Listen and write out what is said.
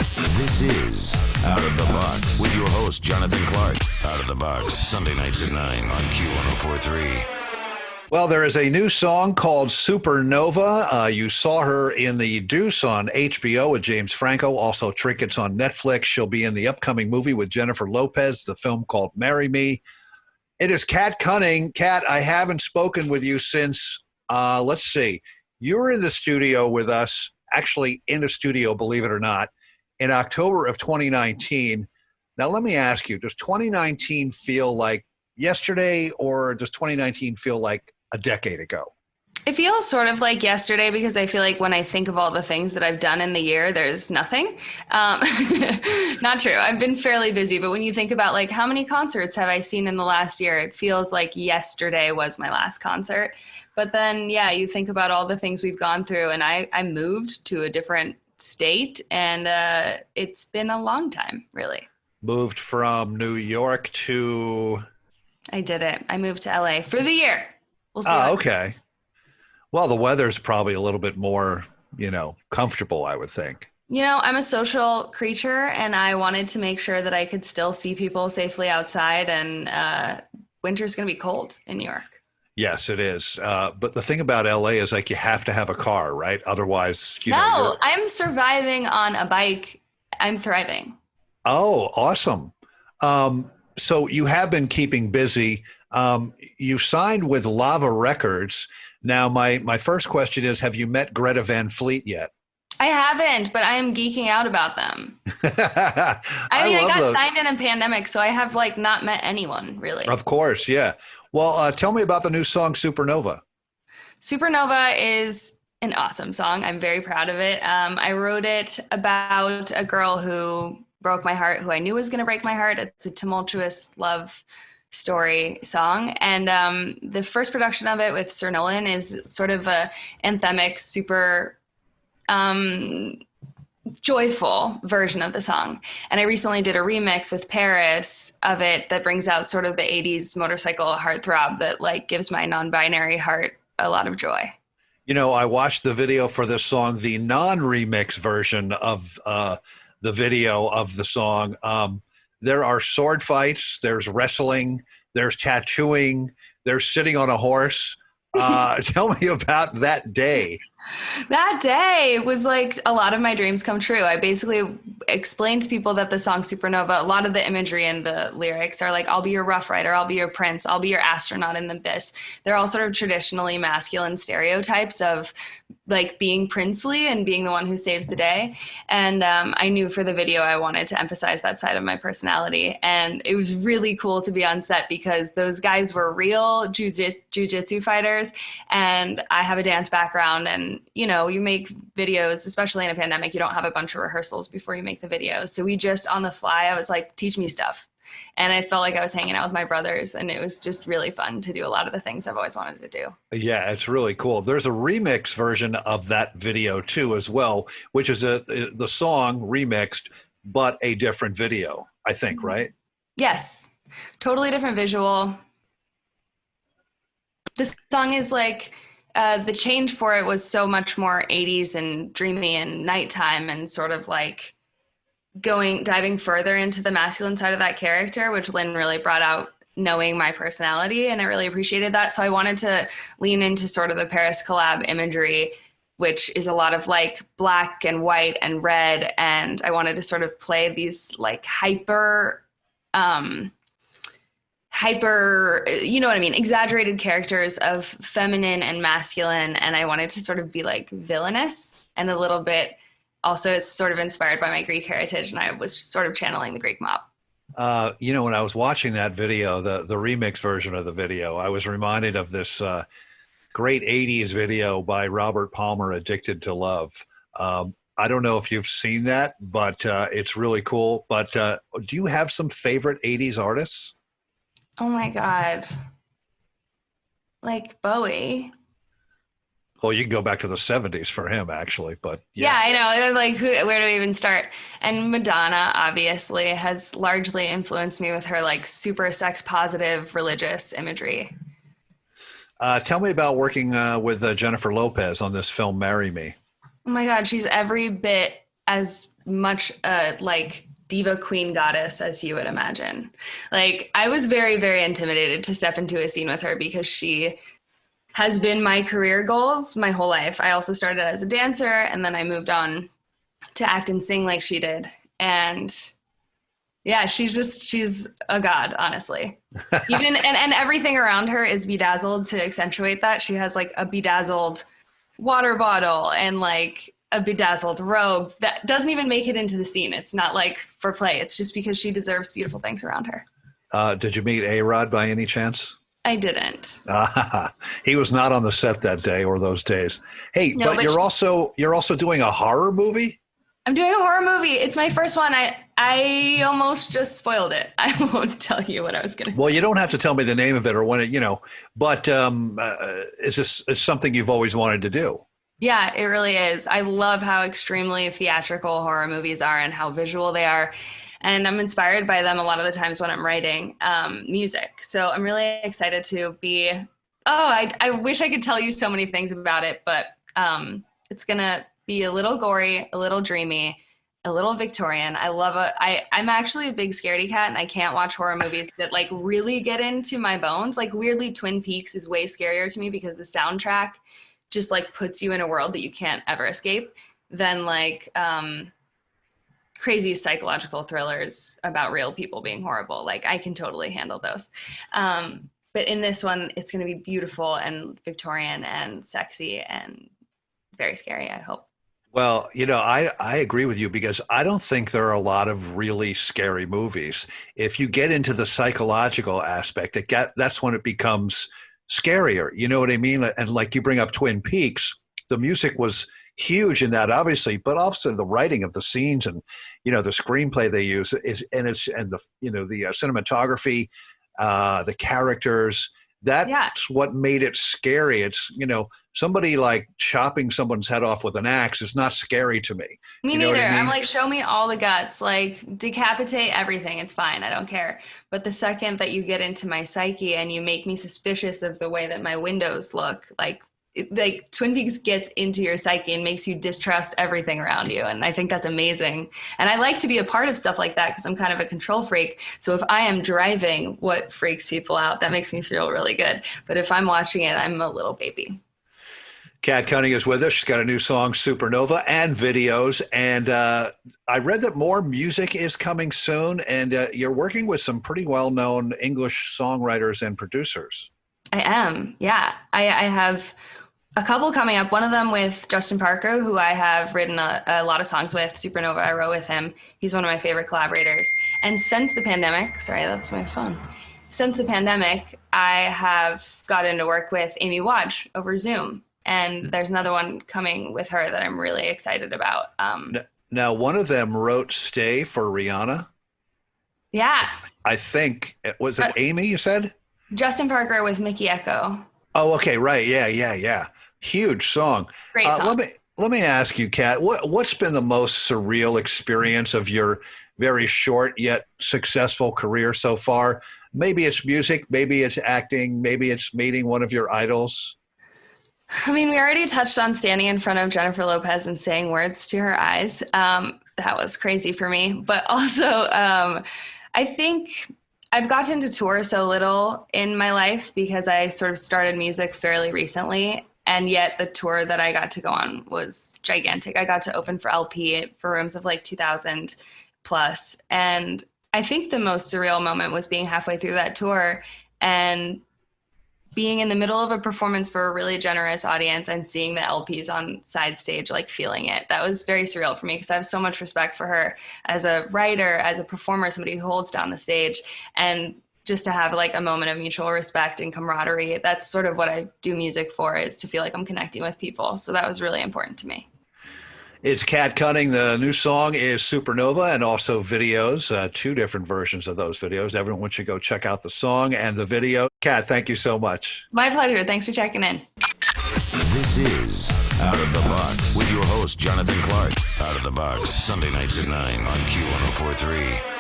This is Out of the Box with your host, Jonathan Clark. Out of the Box, Sunday nights at 9 on Q1043. Well, there is a new song called Supernova. You saw her in The Deuce on HBO with James Franco, also Trinkets on Netflix. She'll be in the upcoming movie with Jennifer Lopez, the film called Marry Me. It is Kat Cunning. Kat, I haven't spoken with you since, let's see, you were in the studio with us, actually in the studio, believe it or not, in October of 2019. Now, let me ask you, does 2019 feel like yesterday, or does 2019 feel like a decade ago? It feels sort of like yesterday because I feel like when I think of all the things that I've done in the year, there's nothing. Not true. I've been fairly busy, but when you think about like how many concerts have I seen in the last year, it feels like yesterday was my last concert. But then, yeah, you think about all the things we've gone through, and I moved to a different state, and it's been a long time, really. Moved from New York to... I did it. I moved to LA for the year. We'll see. Oh, okay. Well, the weather's probably a little bit more, comfortable, I would think. I'm a social creature, and I wanted to make sure that I could still see people safely outside, and winter's going to be cold in New York. Yes, it is. But the thing about LA is like you have to have a car, right? Otherwise, No, I'm surviving on a bike. I'm thriving. Oh, awesome. So you have been keeping busy. You signed with Lava Records. Now, my first question is, have you met Greta Van Fleet yet? I haven't, but I am geeking out about them. I got signed in a pandemic, so I have not met anyone, really. Of course, yeah. Well, tell me about the new song, Supernova. Supernova is an awesome song. I'm very proud of it. I wrote it about a girl who broke my heart, who I knew was going to break my heart. It's a tumultuous love story song. And the first production of it with Sir Nolan is sort of a anthemic, super joyful version of the song. And I recently did a remix with Paris of it that brings out sort of the 80s motorcycle heartthrob that gives my non-binary heart a lot of joy. I watched the video for this song, the non-remix version of the video of the song. There are sword fights, there's wrestling, there's tattooing, there's sitting on a horse. Tell me about that day. That day was a lot of my dreams come true. I basically explained to people that the song Supernova, a lot of the imagery and the lyrics are I'll be your Rough Rider, I'll be your prince, I'll be your astronaut in the abyss. They're all sort of traditionally masculine stereotypes of being princely and being the one who saves the day. And I knew for the video I wanted to emphasize that side of my personality. And it was really cool to be on set because those guys were real jiu-jitsu fighters, and I have a dance background. And you make videos, especially in a pandemic, you don't have a bunch of rehearsals before you make the videos. So we just on the fly, I was like, teach me stuff. And I felt like I was hanging out with my brothers, and it was just really fun to do a lot of the things I've always wanted to do. Yeah, it's really cool. There's a remix version of that video too, as well, which is the song remixed, but a different video, I think, right? Yes, totally different visual. This song is the change for it was so much more 80s and dreamy and nighttime, and sort of diving further into the masculine side of that character, which Lynn really brought out, knowing my personality, and I really appreciated that. So I wanted to lean into sort of the Paris collab imagery, which is a lot of black and white and red, and I wanted to sort of play these hyper, you know what I mean, exaggerated characters of feminine and masculine, and I wanted to sort of be villainous and a little bit. Also, it's sort of inspired by my Greek heritage, and I was sort of channeling the Greek mob. When I was watching that video, the remix version of the video, I was reminded of this great 80s video by Robert Palmer, Addicted to Love. I don't know if you've seen that, but it's really cool. But do you have some favorite 80s artists? Oh, my God. Bowie. Well, you can go back to the 70s for him, actually, but yeah, I know. Where do we even start? And Madonna, obviously, has largely influenced me with her super sex positive religious imagery. Tell me about working with Jennifer Lopez on this film, Marry Me. Oh my God, she's every bit as much like diva queen goddess as you would imagine. Like I was very, very intimidated to step into a scene with her because she has been my career goals my whole life. I also started as a dancer and then I moved on to act and sing like she did. And yeah, she's a god, honestly. Even and everything around her is bedazzled to accentuate that. She has like a bedazzled water bottle and like a bedazzled robe that doesn't even make it into the scene. It's not like for play. It's just because she deserves beautiful things around her. Did you meet A-Rod by any chance? I didn't. He was not on the set that day or those days. Hey, no, but you're also doing a horror movie? I'm doing a horror movie. It's my first one. I almost just spoiled it. I won't tell you what I was going to. Well, you don't have to tell me the name of it or when it, but is this something you've always wanted to do? Yeah, it really is. I love how extremely theatrical horror movies are and how visual they are. And I'm inspired by them a lot of the times when I'm writing music. So I'm really excited to be, I wish I could tell you so many things about it, but it's going to be a little gory, a little dreamy, a little Victorian. I'm actually a big scaredy cat and I can't watch horror movies that like really get into my bones. Like weirdly, Twin Peaks is way scarier to me because the soundtrack just like puts you in a world that you can't ever escape than like crazy psychological thrillers about real people being horrible. Like I can totally handle those. But in this one, it's going to be beautiful and Victorian and sexy and very scary, I hope. Well, I agree with you because I don't think there are a lot of really scary movies. If you get into the psychological aspect, that's when it becomes scarier. You know what I mean? And like you bring up Twin Peaks, the music was huge in that, obviously, but also the writing of the scenes and the screenplay they use the cinematography, the characters. That's what made it scary. It's, somebody like chopping someone's head off with an axe is not scary to me. Me neither. I'm like, show me all the guts, like decapitate everything. It's fine. I don't care. But the second that you get into my psyche and you make me suspicious of the way that my windows look, like Twin Peaks gets into your psyche and makes you distrust everything around you. And I think that's amazing. And I like to be a part of stuff like that because I'm kind of a control freak. So if I am driving what freaks people out, that makes me feel really good. But if I'm watching it, I'm a little baby. Kat Cunning is with us. She's got a new song, Supernova, and videos. And I read that more music is coming soon. And you're working with some pretty well-known English songwriters and producers. I am. Yeah. I have a couple coming up. One of them with Justin Parker, who I have written a lot of songs with. Supernova, I wrote with him. He's one of my favorite collaborators. And since the pandemic, sorry, that's my phone. Since the pandemic, I have gotten to work with Amy Wadge over Zoom. And there's another one coming with her that I'm really excited about. Now, one of them wrote Stay for Rihanna. Yeah. I think, was it Amy, you said? Justin Parker with Mickey Echo. Oh, okay, right. Yeah. Huge song. Great song. Let me ask you, Kat, what's been the most surreal experience of your very short yet successful career so far? Maybe it's music, maybe it's acting, maybe it's meeting one of your idols. I mean, we already touched on standing in front of Jennifer Lopez and saying words to her eyes. That was crazy for me. But also, I think I've gotten to tour so little in my life because I sort of started music fairly recently. And yet the tour that I got to go on was gigantic. I got to open for LP for rooms of like 2,000 plus. And I think the most surreal moment was being halfway through that tour and being in the middle of a performance for a really generous audience and seeing the LPs on side stage, like feeling it. That was very surreal for me because I have so much respect for her as a writer, as a performer, somebody who holds down the stage. And just to have like a moment of mutual respect and camaraderie, that's sort of what I do music for, is to feel like I'm connecting with people. So that was really important to me. It's Kat Cunning. The new song is Supernova, and also videos, two different versions of those videos. Everyone should go check out the song and the video. Kat, thank you so much. My pleasure. Thanks for checking in. This is Out of the Box with your host, Jonathan Clark. Out of the Box, Sunday nights at 9 on Q1043.